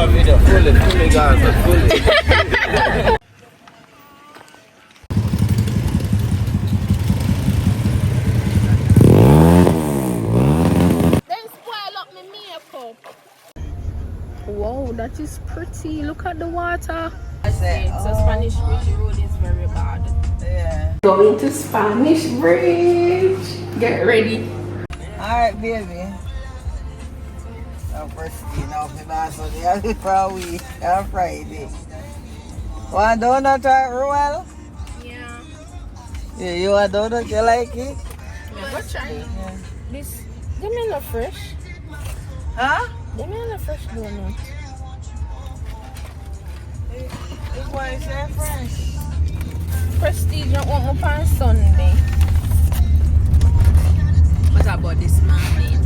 a video. Fully Gaza, fully. Then spoil up my makeup. Wow, that is pretty. Look at the water. So Spanish Bridge Road is very bad. Yeah. Going to Spanish Bridge. Get ready. Alright, baby. I'm first now for that, so the other for a week on Friday. Want donut at Royal? Yeah. Yeah, you want donut? You like it? Never try. Yeah. This, they may not fresh. Huh? They may not fresh donut. This one is so fresh. Prestige, don't want my pan Sunday. What about this morning?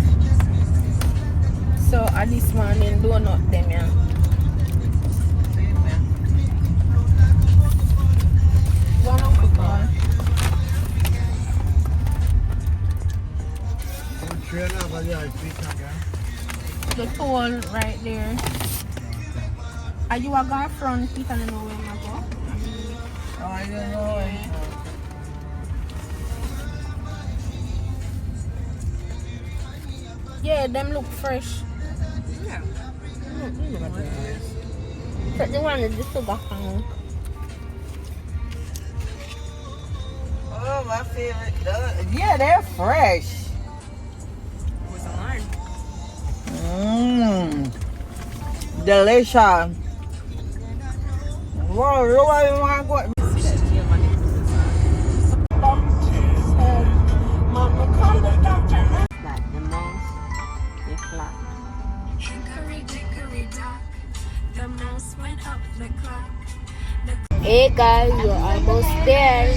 So, at this morning, donut them, yeah. One Uncle Paul. The toll right there. Are you a guy front feet and I know where you go? Oh, I don't know. Yeah, them look fresh. Yeah. But the one is just so back on. Oh, my favorite donut. Yeah, they're fresh. What's on? Mmm. Delicious. Wow, you want to go? Hey guys, we're almost there.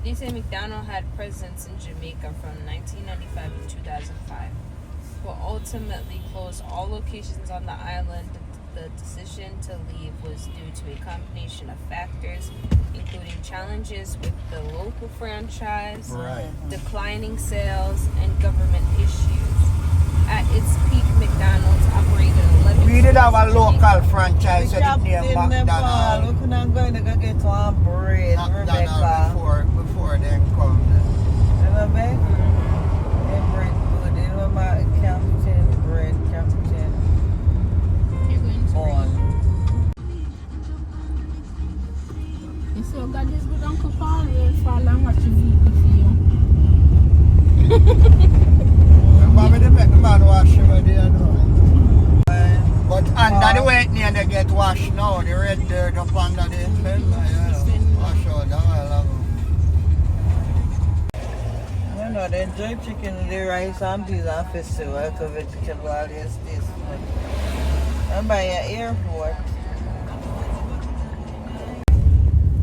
They said McDonald had presence in Jamaica from 1995 to 2005, but ultimately closed all locations on the island. The decision to leave was due to a combination of factors, including challenges with the local franchise, declining sales, and government issues. At its peak, McDonald's operated 11 We did have a stores in local Jamaica. franchise, so the name McDonald's. We couldn't go to go get one bread, Rebecca. Before they come. Remember? They bread good. They remember Captain bread, Captain on. You still got this good Uncle Paul for long what you eat with you. Remember they make the man wash him there now. But under the wet near they get washed now. The red dirt up under the fender, wash out that while ago. I know they enjoy chicken, the rice and peas and fish too. I could vegetable all this. I'm by your airport.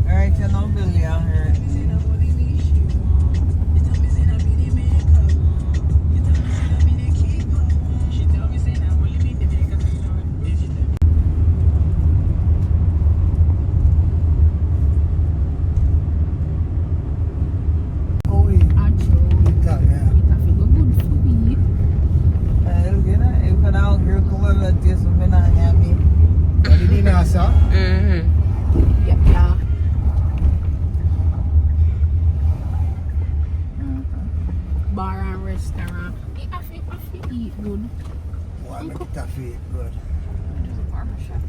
Alright, you know Billy, I heard. Bar and restaurant. I feel eat good. Why make it eat good? There's a barber shop.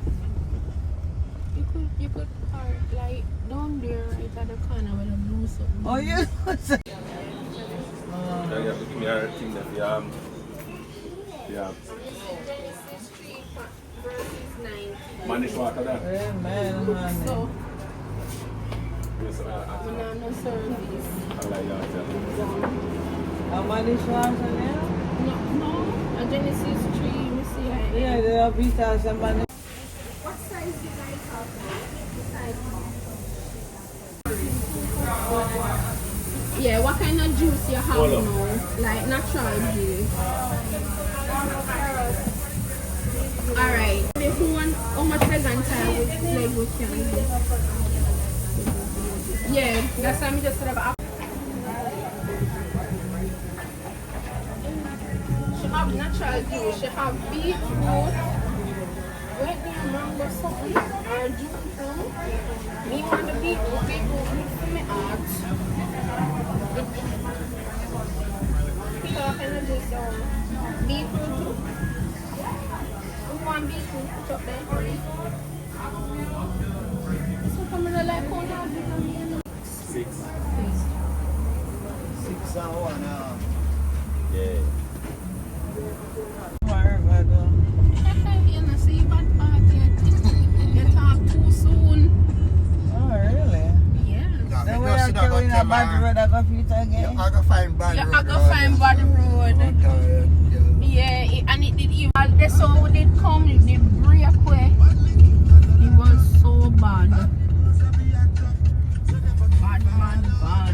You could park like down there right at the corner where the blue something. Oh yeah. You have to give me a thing that yeah. Manish water there. Man, So, Yes, banana service. I like that. how many swans are there? No, a Genesis tree, we see it. Yeah, there are beetles and money. What size do you guys have now? Yeah, what kind of juice you have now? Like natural juice. Alright. one, how much legan time with leg we can do. Yeah, that's why I just said about. She have natural juice, she have beetroot. Where do you remember something? Or juice from? Me want the beetroot good for my heart. People can do some beetroot too. We want beetroot put up there. So come in like how now? 6. 6 and 1 Yeah. You know, see bad part yet. You talk too soon. Oh, really? Yeah. Then we are carrying a bad road, I go fit again. I go find bad road. I go find bad road. Yeah, and it did even. That's how it did come. It did break away. It was so bad. Bad.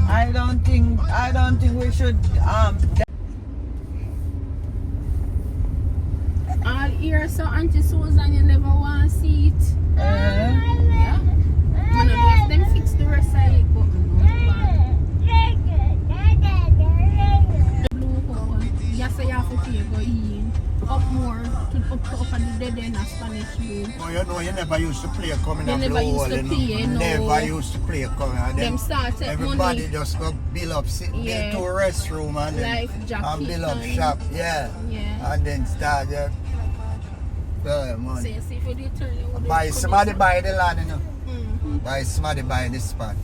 I don't think we should All here, so Auntie Susan, you never want to see it. Yeah. Man, let them fix the rest of it, but no. The blue hole. Yes, you have to pay go in. Up more to up at the dead end of Spanishbridge. Oh, you know, you never used to play coming You up never used to play, no. Never used to play coming up. Them started everybody money. just go build up, sit Yeah. to a restroom and Life jacket build up and- shop, yeah. And then start money. So you see if you turn you would Buy somebody buy the land, you know. Mm-hmm. Somebody buy this spot.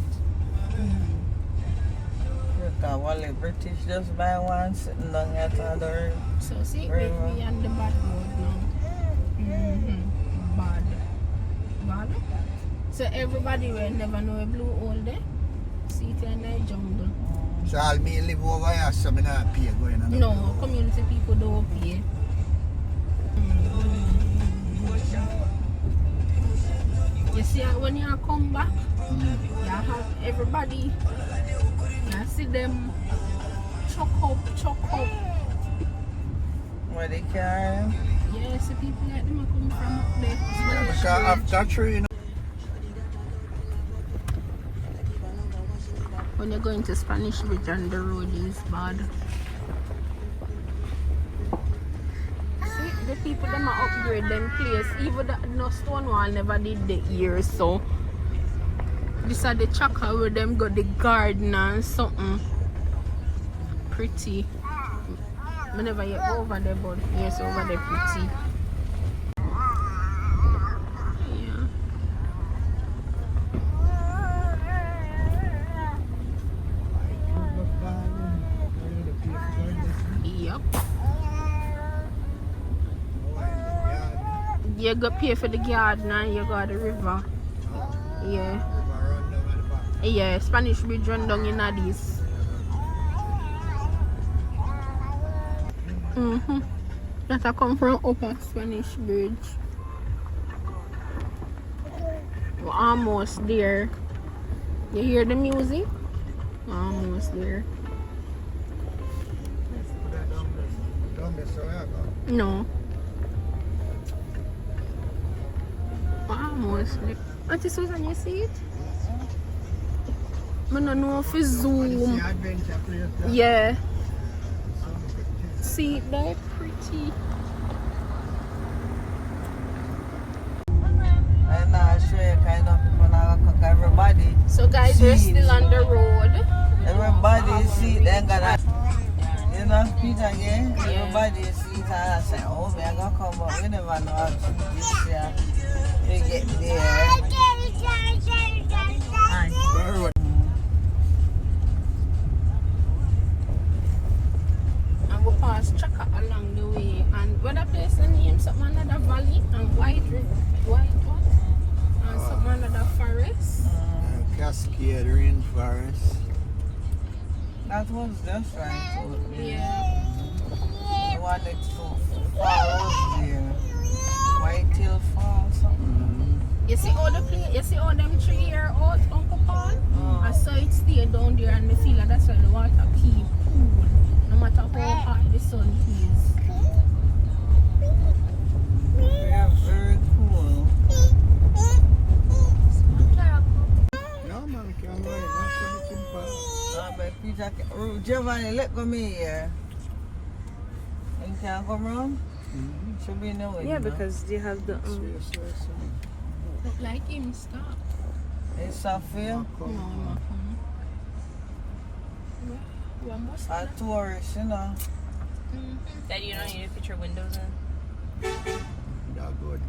Wally British just buy one sitting down at the other. So see, we on the bad road now. Bad. So everybody will never know a blue hole there. See it in the jungle. So all me live over here, so I not pay going on. No, community people don't pay. You see when you come back, you have everybody, you see them chuck up. Where they carry them? Yeah, see people like them are coming from up there. Yeah, because after tree, you know. When you're going to Spanishbridge and the road is bad. See, the people them are upgrade them place. Even the no stone wall never did the years, so this are the chaka where them got the garden and something pretty. I never yet go over there, but yes, over there pretty. Yeah. Yep. You go pay for the garden and you got the river. Yeah. Yeah, Spanishbridge run down in this. That I come from upper Spanishbridge. We're almost there. You hear the music? We're almost there. No. Almost there. Auntie Susan, you see it? I don't know if it's zoom. Yeah. See it there? Pretty. I'm not sure kind of people now cook everybody. So guys, we're still on the road. Everybody see then gonna you know Peter again. Yeah. Everybody see and I say, oh we are gonna come but we never know how to this year. We get there. And we pass Chaka along the way. And what that place the name? Something another valley and white what? And something another forest. Cascade, rainforest. That was just right. Yeah. The one next to Falls there. White Tail Fall something. You see all the place, you see all them tree here out, Uncle Paul? I saw it stay down there and I feel like that's why the water keep cool. No matter how hot the sun is. Yeah, very cool. Giovanni, let go me here. You can't come round? Should be no way. Yeah, because they have the. Look like him stop. It's soft for you? No. A tourist, you know. That you don't need to put your windows in. Yeah, good.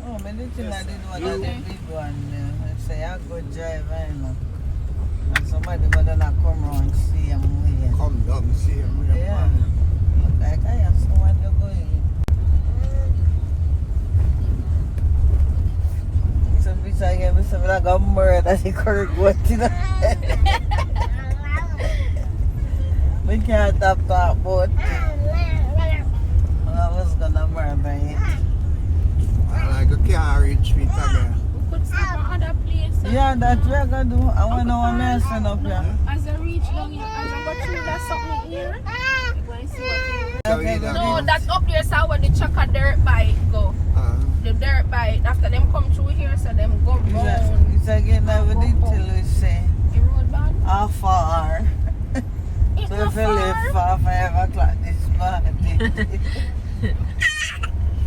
Oh, but the thing I did one of the big one. I say, I go drive, I know. And somebody would not come around see him way. Come down, see him. Yeah. Like, I have someone to go in. So, bitch, I gave me something like a murder. He could go to the. We can't talk about it. I was gonna murder it. Like a car reach me again. We could stop at other places. Yeah, that's what I gonna do. I want to know what I'm saying up here. As I reach down here, as I go through that something here. You going to see what Okay, No, that's up there, so where the chucker dirt bike go. The dirt bike, after them come through here, so them go round. It's again, I would till we say. The road bad? How far? It's So not if you live far. far 5 o'clock this morning.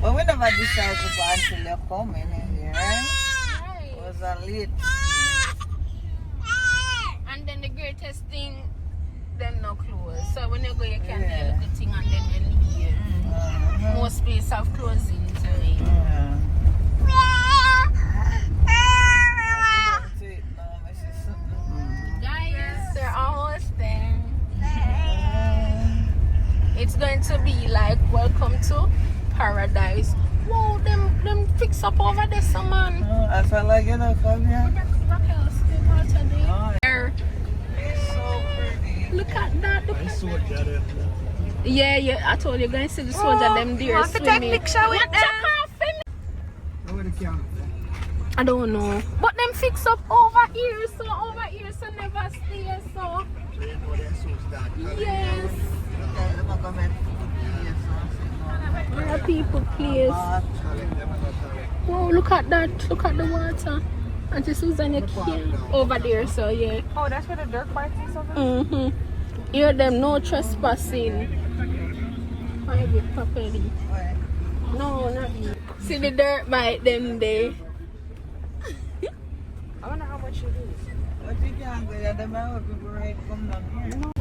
But we never decided to go until you come in here, right? It was a late. And then the greatest thing, them no close. So when you go, you can hear the thing and then you leave. More space of closing time. Yeah. Guys, they're almost there. It's going to be like welcome to paradise. Whoa, them fix up over there, some man. I felt like you know, come here. There. It's so pretty. Look at that. Look I at saw that. yeah, I told you guys see the soldier them there want to take swimming. picture with them? Over the camera. I don't know. But them fix up over here, so never stay, so. Yes. Where people place. Whoa, look at that. Look at the water. Auntie Susan, you can over there, so yeah. Oh, that's where the dirt bike is over? Hear them, no trespassing. Private property. No, not you. See the dirt bike them there. I wonder how much it is. But you can't go there, the man people ready to come down here.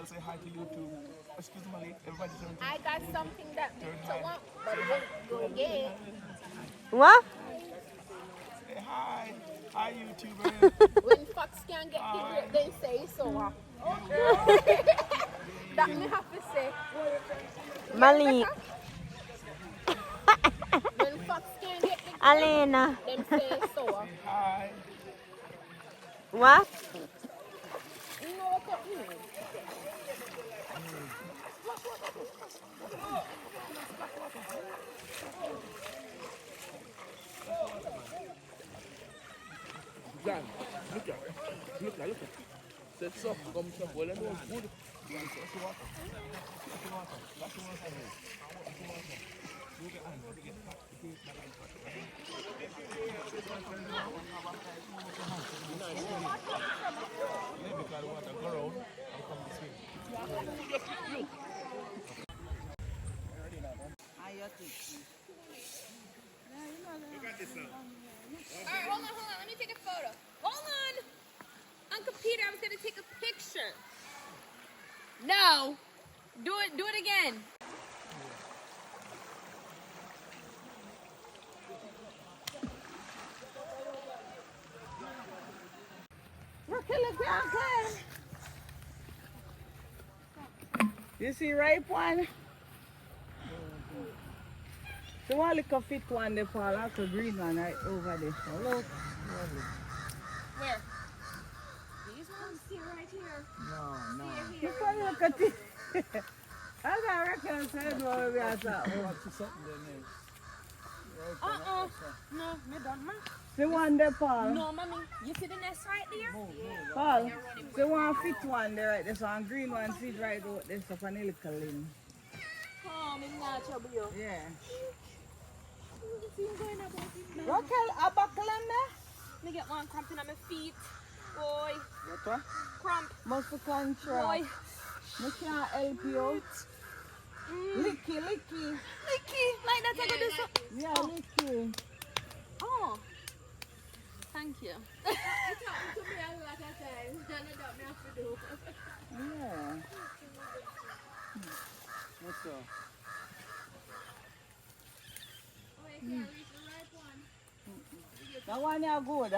Say hi to YouTube. Excuse me, everybody. I got something that Victor want, but we'll go get. What? Say hi. Hi, YouTuber. When Fox can't get the break, they say so. That me have to say. Malik. When Fox can't get the break, Alena. them say so. Hi. What? You know what that means? Jan, look at. Set up, come to well, let me know good. Alright, hold on. Let me take a photo. Hold on. Uncle Peter, I was gonna take a picture. No. Do it again. You see ripe one? The one little fit one there, Paul, like a green one right over there. So look. Where? These ones? See right here. No. Look at look at it. I reckon said what we are talking. No, me don't, ma. The one there, Paul. No, mommy. You see the nest right there? Paul, the one fit one there, right? There's one green one sit right out there, so on a little limb. Oh, I'm not trouble you. Yeah. See what's going on about it? Raquel, a buckle on there? Me get one cramp in my feet. Boy. What? Cramp. Muscle contract. Boy. I can't help you. Licky. Licky. Like that I go do something. Yeah, licky. Oh. Thank you. Yeah. What's up? That one is good.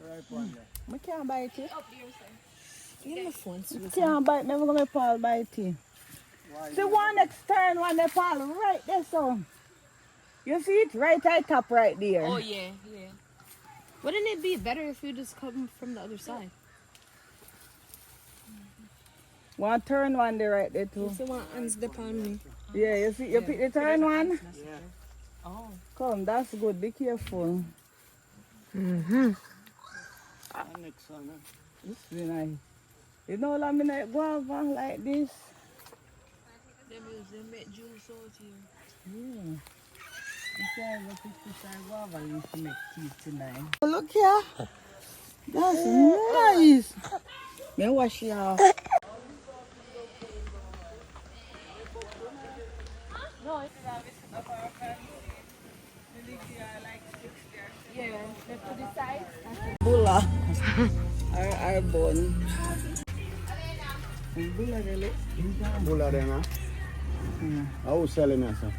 Right one there. I can't bite it. Give me phone. I can't bite. Never gonna Paul bite it. The one next turn one there, Paul, right there, so. You see it right at top right there. Oh, yeah. Wouldn't it be better if you just come from the other side? One turn one there right there too. So one ends upon me. Yeah, you see, you pick the turn one? Yeah. Oh. Come, that's good. Be careful. Next one. It's very nice. You know, let me like guava like this. They make juice out here. Yeah. You can go pick this guava. You used to make tea tonight. Look here. That's nice. Me wash it off. Yeah, to the side. Bula. Our bone. Bula really. Bula there now. How selling it, sir?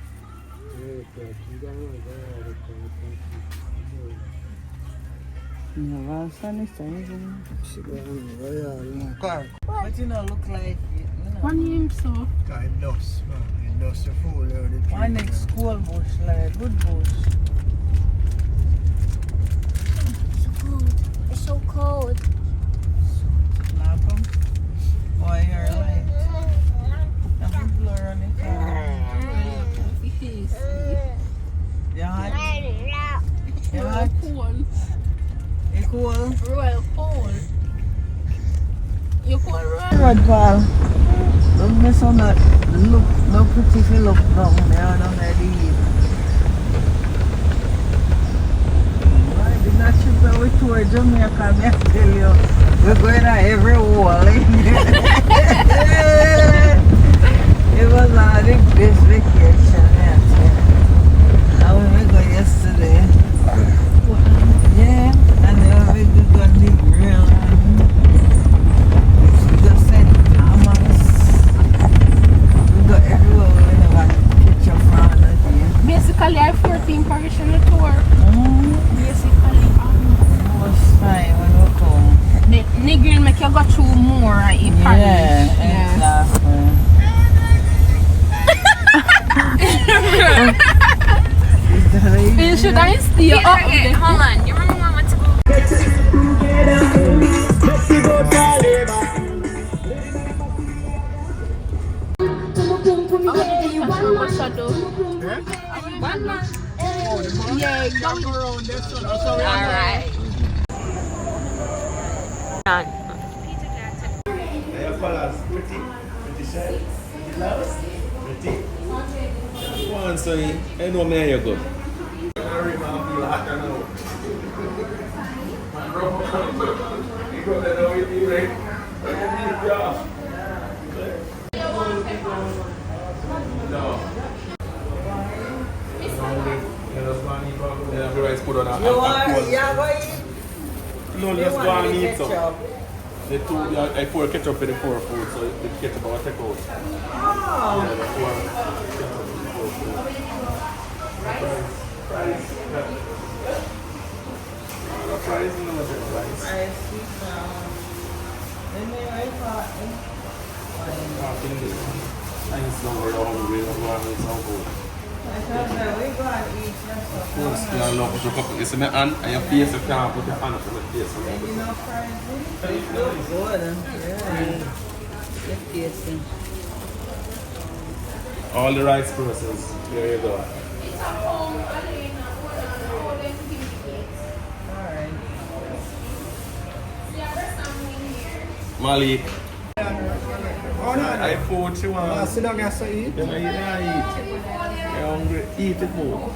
Never sanitize. But you know, look like it. You know. One name so. It does. It does the full of the tree. One next school bush, like good bush. It's so cold. Malcolm? Why you're light? Have you blur on it? You hot? You hot? Cold. You cool? Real cold. You cold, right? Rod Paul. Don't mess on that. Look, no pretty if you look down there, down there the heat. Why did not ship away to Jamaica, me I tell you. We're going to every wall. It was a big best vacation, yes. How we go yesterday? Yeah, and then we go to the grill. We just said Thomas. We go everywhere we never catch up from again. Basically, I have 14 parish on the tour. Basically, It was fine when we come. the nigger make you go through more in parish. Yeah, exactly. You should I stay up there? Hold on. You remember when I went to go? Alright. Done. One, so you know me, you're good. No, just go and eat some. The two, I pour ketchup in the four food, so the ketchup I will take out. Yeah, the four ketchup in the four food. Fries. Fries, no, fries. I see now. Then they were I just don't know how we don't want it so good. We go and eat Of course, you love to cook. You see my hand and your face, you can't put your hand up on my face. You know, friends, it looks good. Yeah. It's tasty. All the rice process. There you go. Alright. Malik. Oh, no, I food she wants. sit down here so eat. Then I eat. You're hungry. Eat it more.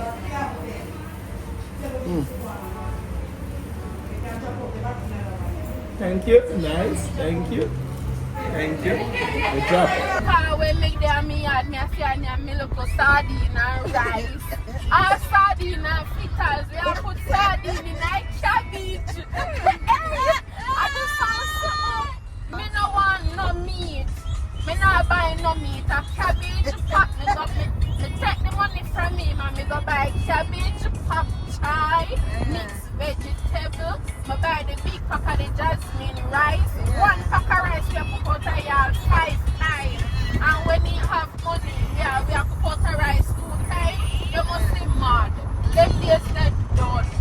Thank you. Nice. Thank you. Thank you. Good job. When me there, me had me a find me look sardine and rice. All sardine and fritters. We have put sardine in like cabbage. I just found something. Me no want no meat. Me not buy no meat. A cabbage pot. Me take the money from him and me go buy cabbage, pop chai, mixed vegetable. Me buy the big pack of the jasmine rice. One pack of rice we put out a yard 5